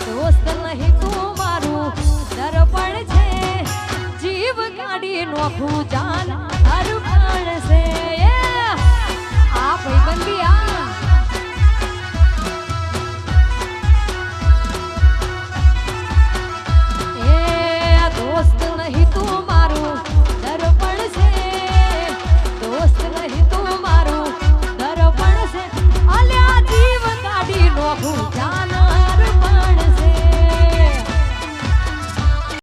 દોસ્ત નહીં તું મારું દર્પણ છે જીવ કાઢી નોખું જાન અર્પણ છે આ ભાઈબંધી આ